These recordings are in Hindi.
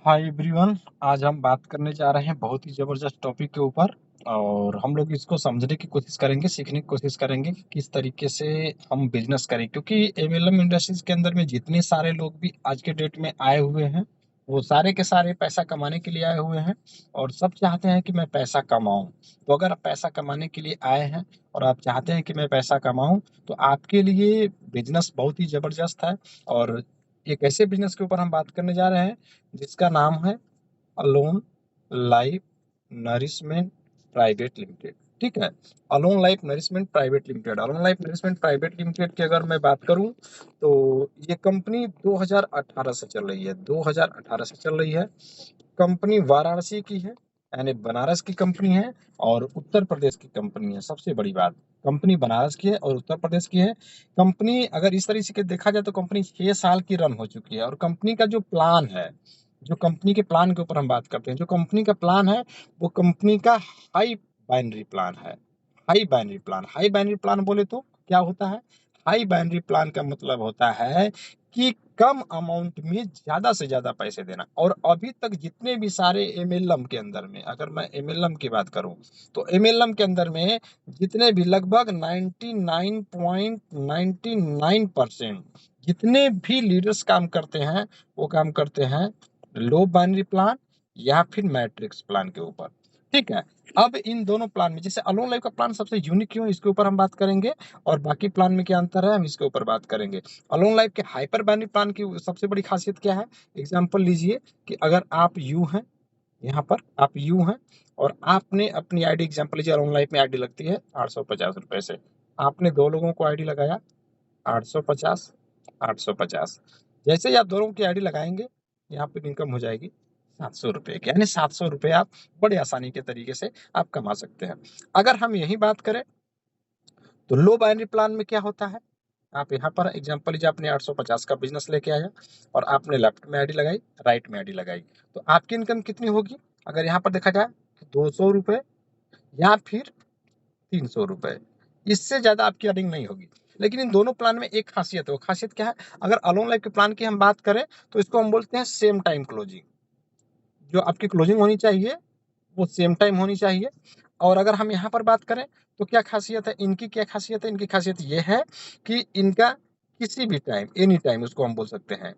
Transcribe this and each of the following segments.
Hi everyone. आज हम बात करने जा रहे हैं बहुत ही ज़बरदस्त टॉपिक के ऊपर और हम लोग इसको समझने की कोशिश करेंगे, सीखने की कोशिश करेंगे कि किस तरीके से हम बिजनेस करें, क्योंकि एमएलएम इंडस्ट्रीज के अंदर में जितने सारे लोग भी आज के डेट में आए हुए हैं वो सारे के सारे पैसा कमाने के लिए आए हुए हैं और सब चाहते हैं कि मैं पैसा कमाऊं। तो अगर आप पैसा कमाने के लिए आए हैं और आप चाहते हैं कि मैं पैसा कमाऊं तो आपके लिए बिजनेस बहुत ही ज़बरदस्त है। और एक ऐसे बिजनेस के ऊपर हम बात करने जा रहे हैं जिसका नाम है alone life nourishment private limited. ठीक है, alone life nourishment private limited. Alone life nourishment private limited की अगर मैं बात करूं तो ये कंपनी 2018 से चल रही है। 2018 से चल रही है। कंपनी वाराणसी की है, यानी बनारस की कंपनी है और उत्तर प्रदेश की कंपनी है। सबसे बड़ी बात, कंपनी बनारस की है और उत्तर प्रदेश की है। कंपनी अगर इस तरीके से देखा जाए तो कंपनी 6 साल की रन हो चुकी है और कंपनी का जो प्लान है, जो कंपनी के प्लान के ऊपर हम बात करते हैं, जो कंपनी का प्लान है वो कंपनी का हाई बाइनरी प्लान है। High binary plan, high binary plan बोले तो क्या होता है? हाई बाइनरी प्लान का मतलब होता है कि कम अमाउंट में ज्यादा से ज्यादा पैसे देना। और अभी तक जितने भी सारे एमएलएम के अंदर में, अगर मैं एमएलएम की बात करूं तो एमएलएम के अंदर में जितने भी लगभग 99.99% जितने भी लीडर्स काम करते हैं वो काम करते हैं लो बाइनरी प्लान या फिर मैट्रिक्स प्लान के ऊपर। ठीक है, अब इन दोनों प्लान में जैसे अलोन लाइफ का प्लान सबसे यूनिक क्यों है इसके ऊपर हम बात करेंगे और बाकी प्लान में क्या अंतर है हम इसके ऊपर बात करेंगे। अलोन लाइफ के हाइपर बाइनरी प्लान की सबसे बड़ी खासियत क्या है? एग्जांपल लीजिए कि अगर आप यू हैं, यहाँ पर आप यू हैं और आपने अपनी आईडी, एग्जांपल लीजिए अलोन लाइफ में आईडी लगती है 850 रुपए से। आपने दो लोगों को आईडी लगाया 850, 850। जैसे ही आप दोनों की आईडी लगाएंगे यहाँ पर इनकम हो जाएगी 700 रुपए की, यानी 700 रुपए आप बड़े आसानी के तरीके से आप कमा सकते हैं। अगर हम यही बात करें तो लो बाइनरी प्लान में क्या होता है? आप यहाँ पर एग्जांपल लीजिए, आपने 850 का बिजनेस लेके आया और आपने लेफ्ट में आईडी लगाई, राइट में आईडी लगाई, तो आपकी इनकम कितनी होगी? अगर यहाँ पर देखा जाए तो 200 रुपए या फिर 300 रुपए, इससे ज्यादा आपकी अर्निंग नहीं होगी। लेकिन इन दोनों प्लान में एक खासियत है, वो खासियत क्या है? अगर अलोन लाइफ के प्लान की हम बात करें तो इसको हम बोलते हैं सेम टाइम क्लोजिंग। जो आपकी क्लोजिंग होनी चाहिए वो सेम टाइम होनी चाहिए। और अगर हम यहाँ पर बात करें तो क्या खासियत है इनकी? क्या खासियत है इनकी? खासियत ये है कि इनका किसी भी टाइम, एनी टाइम उसको हम बोल सकते हैं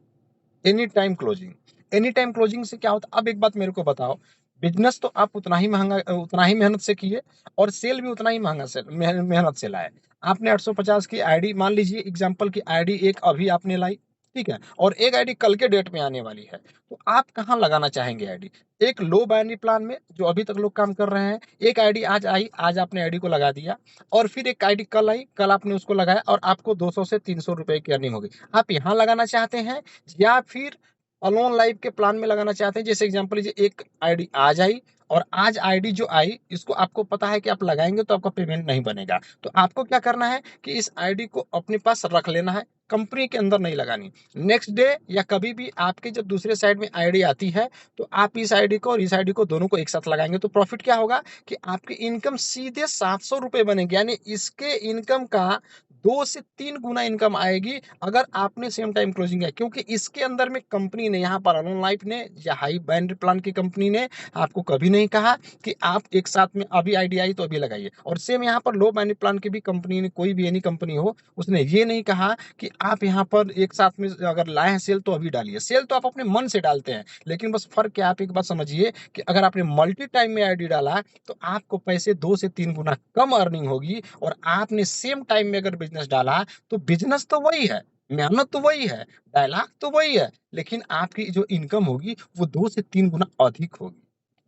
any time closing. Any time closing से क्या होता है? अब एक बात मेरे को बताओ, बिजनेस तो आप उतना ही महंगा, उतना ही मेहनत से किए और सेल भी उतना ही महंगा से मेहनत से लाए। आपने 850 की आईडी, मान लीजिए एग्जांपल की आईडी एक अभी आपने लाई, ठीक है, और एक आईडी कल के डेट में आने वाली है, तो आप कहाँ लगाना चाहेंगे आईडी? एक लो बाइनरी प्लान में जो अभी तक लोग काम कर रहे हैं, एक आईडी आज आई, आज आपने आईडी को लगा दिया और फिर एक आईडी कल आई, कल आपने उसको लगाया और आपको 200 से 300 रुपए की अर्निंग होगी। आप यहाँ लगाना चाहते हैं या फिर अलोन लाइफ के प्लान में लगाना चाहते हैं? जैसे एग्जांपल लीजिए, एक आईडी आज आई और आज आईडी जो आई इसको आपको पता है कि आप लगाएंगे तो आपका पेमेंट नहीं बनेगा, तो आपको क्या करना है कि इस आईडी को अपने पास रख लेना है, कंपनी के अंदर नहीं लगानी। नेक्स्ट डे या कभी भी आपके जब दूसरे साइड में आईडी आती है तो आप इस आईडी को और इस आईडी को दोनों को एक साथ लगाएंगे तो प्रॉफिट क्या होगा कि आपकी इनकम सीधे 700 रुपए बनेगी, यानी इसके इनकम का 2 से 3 गुना इनकम आएगी अगर आपने सेम टाइम क्लोजिंग है। क्योंकि इसके अंदर में कंपनी ने, यहाँ पर अलोन लाइफ ने या हाई बाइनरी प्लान की कंपनी ने आपको कभी नहीं कहा कि आप एक साथ में अभी आईडी आई तो अभी लगाइए। और सेम यहाँ पर लो बाइनरी प्लान की भी कंपनी ने, कोई भी एनी कंपनी हो, उसने ये नहीं कहा कि आप यहाँ पर एक साथ में अगर लाए हैं सेल तो अभी डालिए। सेल तो आप अपने मन से डालते हैं, लेकिन बस फर्क क्या, आप एक बात समझिए कि अगर आपने मल्टी टाइम में आईडी डाला तो आपको पैसे 2 से 3 गुना कम अर्निंग होगी। और आपने सेम टाइम में अगर बिजनेस डाला तो बिजनेस तो वही है, मेहनत तो वही है, डायलॉग तो वही है, लेकिन आपकी जो इनकम होगी वो 2 से 3 गुना अधिक होगी।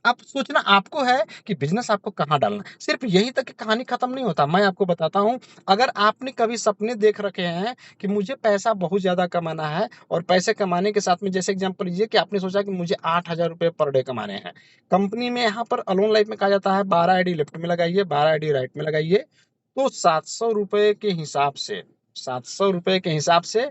आप सोचना आपको है कि बिजनेस आपको कहाँ डालना है। सिर्फ यही तक की कहानी खत्म नहीं होता। मैं आपको बताता हूँ, अगर आपने कभी सपने देख रखे हैं कि मुझे पैसा बहुत ज्यादा कमाना है और पैसे कमाने के साथ में, जैसे एग्जांपल लीजिए कि आपने सोचा कि मुझे 8,000 रुपए पर डे कमाने हैं। कंपनी में यहाँ पर अलोन लाइफ में कहा जाता है 12 आईडी लेफ्ट में लगाइए, 12 आईडी राइट में लगाइए, तो 700 रुपए के हिसाब से, 700 रुपए के हिसाब से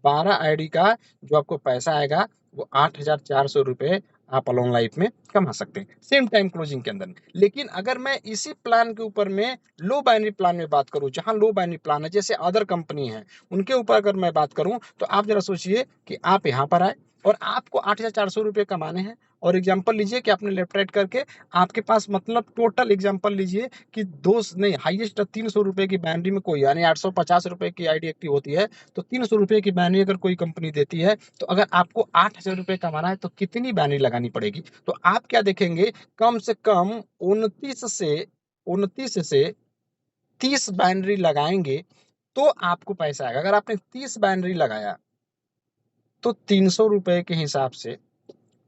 12 आईडी का जो आपको पैसा आएगा वो 8,400 रुपए आप अलोन लाइफ में कमा सकते हैं सेम टाइम क्लोजिंग के अंदर। लेकिन अगर मैं इसी प्लान के ऊपर में लो बाइनरी प्लान में बात करूं, जहां लो बाइनरी प्लान है जैसे अदर कंपनी है उनके ऊपर अगर मैं बात करूं, तो आप जरा सोचिए कि आप यहां पर आए, और आपको 8,400 रुपए कमाने हैं। और एग्जाम्पल लीजिए कि आपने लेफ्ट राइट करके आपके पास मतलब टोटल एग्जाम्पल लीजिए कि दो नहीं हाईएस्ट 300 रुपए की बैनरी में कोई यानी 850 रुपए की आईडी एक्टिव होती है, तो 300 रुपए की बैनरी अगर कोई कंपनी देती है, तो अगर आपको 8,000 रुपए कमाना है तो कितनी बैनरी लगानी पड़ेगी? तो आप क्या देखेंगे, कम से कम 29 से 30 बैनरी लगाएंगे तो आपको पैसा आएगा। अगर आपने 30 बैनरी लगाया तो 300 रुपए के हिसाब से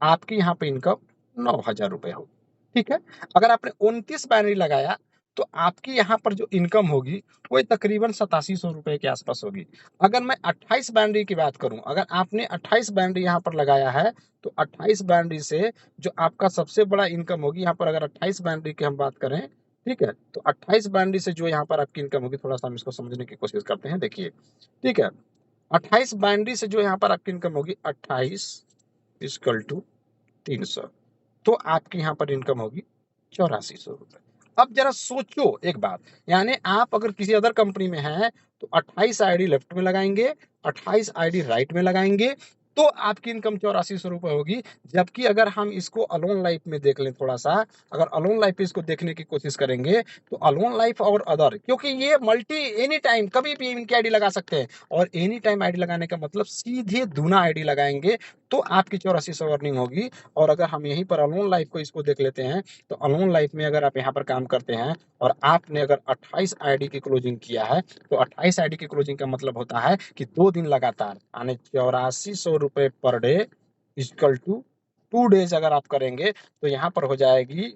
आपकी यहाँ पे इनकम 9,000 रुपए होगी। ठीक है। अगर आपने 29 बैनरी लगाया तो आपकी यहाँ पर जो इनकम होगी वो तकरीबन 8700 रुपए के आसपास होगी। अगर मैं 28 बैनरी की बात करूं, अगर आपने 28 बैनरी यहाँ पर लगाया है तो 28 बैनरी से जो आपका सबसे बड़ा इनकम होगी, यहाँ पर अगर 28 बैनरी की हम बात करें, ठीक है, तो 28 बैनरी से जो यहाँ पर आपकी इनकम होगी, थोड़ा सा हम इसको समझने की कोशिश करते हैं। देखिए, ठीक है, 28 बैनरी से जो यहाँ पर आपकी इनकम होगी 28 इक्वल टू 300, तो आपकी यहाँ पर इनकम होगी 8400 रुपए। अब जरा सोचो एक बात, यानी आप अगर किसी अदर कंपनी में हैं तो 28 आईडी लेफ्ट में लगाएंगे, 28 आईडी राइट में लगाएंगे, तो आपकी इनकम 8400 रुपए होगी। जबकि अगर हम इसको अलोन लाइफ में देख लें थोड़ा सा, अगर अलोन लाइफ इसको देखने की कोशिश करेंगे तो अलोन लाइफ और अदर, क्योंकि ये मल्टी एनी टाइम कभी भी इनकी आईडी लगा सकते हैं, और एनी टाइम आईडी लगाने का मतलब सीधे दूना आईडी लगाएंगे तो आपकी 8400 अर्निंग होगी। और अगर हम यहीं पर अलोन लाइफ को इसको देख लेते हैं तो अलोन लाइफ में अगर आप यहाँ पर काम करते हैं और आपने अगर 28 आईडी की क्लोजिंग किया है, तो 28 आईडी की क्लोजिंग का मतलब होता है कि 2 दिन लगातार यानी 8400 रुपए per day equal to 2 days अगर आप करेंगे तो यहाँ पर हो जाएगी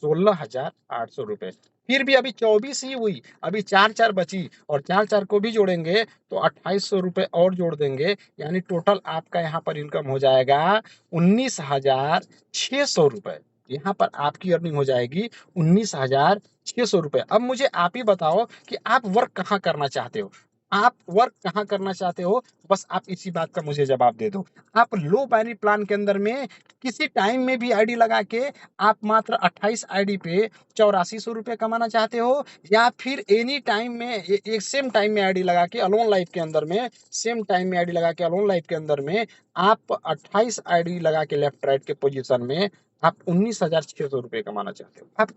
16,800 रुपए। फिर भी अभी 24 ही हुई, अभी 4 बची, और 4 को भी जोड़ेंगे तो 2800 रुपए और जोड़ देंगे, यानी टोटल आपका यहाँ पर इनकम हो जाएगा 19,600 रुपए। यहाँ पर आपकी अर्निंग हो जाएगी 19,600 रुपए। अब मुझे आप ही बताओ कि आप वर्क कहाँ करना चाहते हो, आप वर्क कहाँ करना चाहते हो, बस आप इसी बात का मुझे जवाब दे दो। आप लो बाइनरी प्लान के अंदर में किसी टाइम में भी आईडी लगा के आप मात्र 28 आईडी पे 8400 रुपए कमाना चाहते हो, या फिर एनी टाइम में एक सेम टाइम में आईडी लगा के अलोन लाइफ के अंदर में, सेम टाइम में आईडी लगा के अलोन लाइफ के अंदर में आप 28 आईडी लगा के लेफ्ट राइट के पोजीशन में आप 19,600 रुपए कमाना चाहते हो। आप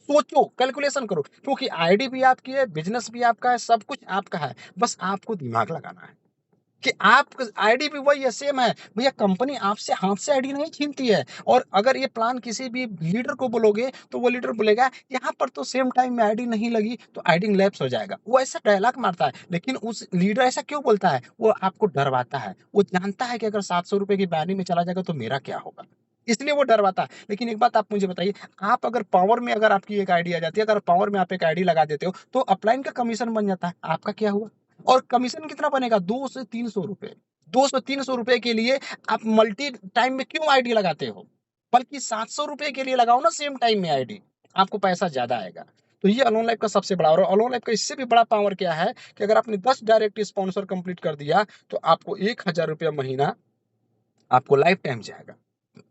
सोचो, कैलकुलेशन करो, क्योंकि आईडी भी आपकी है, बिजनेस भी आपका है, सब कुछ आपका है, बस आपको दिमाग लगाना है कि आप आईडी भी वही है, सेम है। भैया कंपनी आपसे हाथ से आईडी नहीं छीनती है। और अगर ये प्लान किसी भी लीडर को बोलोगे तो वो लीडर बोलेगा यहाँ पर तो सेम टाइम में आईडी नहीं लगी तो आईडी लैप्स हो जाएगा, वो ऐसा डायलॉग मारता है। लेकिन उस लीडर ऐसा क्यों बोलता है, वो आपको डरवाता है, वो जानता है कि अगर 700 रुपए की बैनी में चला जाएगा तो मेरा क्या होगा, इसलिए वो डरवाता है। लेकिन एक बात आप मुझे बताइए, आप अगर पावर में अगर आपकी एक आईडी आ जाती है, अगर पावर में आप एक आईडी लगा देते हो तो अपलाइन का कमीशन बन जाता है, आपका क्या हुआ? और कमीशन कितना बनेगा, 2 से 300 रुपए। 2 से 300 रुपए के लिए आप मल्टी टाइम में क्यों आईडी लगाते हो, बल्कि 700 रुपए के लिए लगाओ ना सेम टाइम में आईडी, आपको पैसा ज्यादा आएगा। तो ये अलोन लाइफ का सबसे बड़ा, और अलोन लाइफ का इससे भी बड़ा पावर क्या है कि अगर आपने 10 डायरेक्ट स्पॉन्सर कंप्लीट कर दिया तो आपको 1,000 रुपया महीना आपको लाइफ टाइम जाएगा।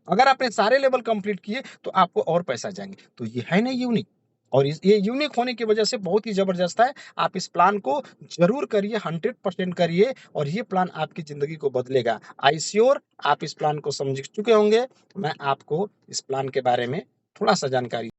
अगर आपने सारे लेवल कंप्लीट किए तो आपको और पैसा जाएंगे। तो ये है ना यूनिक, और ये यूनिक होने की वजह से बहुत ही जबरदस्त है। आप इस प्लान को जरूर करिए, 100% करिए, और ये प्लान आपकी जिंदगी को बदलेगा। आई श्योर आप इस प्लान को समझ चुके होंगे। मैं आपको इस प्लान के बारे में थोड़ा सा जानकारी